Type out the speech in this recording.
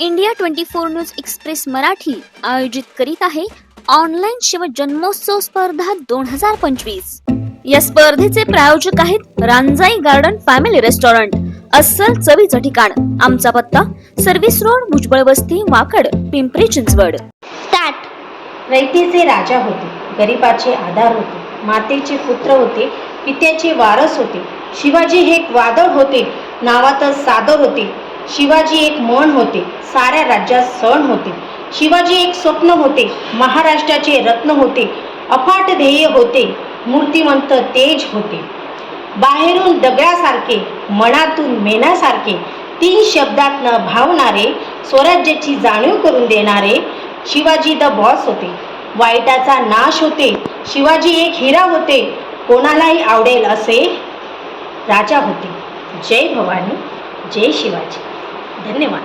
India 24 news express Marathi आयोजित करीत आहे ऑनलाईन शिवजन्मोत्सव स्पर्धा 2025। या स्पर्धेचे प्रायोजक आहेत रांजाई गार्डन फॅमिली रेस्टॉरंट, अस्सल चवीचं ठिकाण। आमचा पत्ता सर्व्हिस रोड, भुजबळ वस्ती, वाकड, पिंपरी चिंचवड। रयतेचे राजा होते, गरिबाचे आधार होते, मातेचे पुत्र होते, पित्याचे वारस होते। शिवाजी हे एक वादळ होते, नावातच सादर होते। शिवाजी एक मन होते, साऱ्या राज्यात सण होते। शिवाजी एक स्वप्न होते, महाराष्ट्राचे रत्न होते। अफाट ध्येय होते, मूर्तिमंत तेज होते। बाहेरून दगडासारखे, मनातून मेणासारखे, 3 शब्दात न भावणारे, स्वराज्याची जाणीव करून देणारे शिवाजी द बॉस होते। वाईटाचा नाश होते, शिवाजी एक हिरा होते। कोणालाही आवडेल असे राजा होते। जय भवानी, जय शिवाजी। धन्यवाद।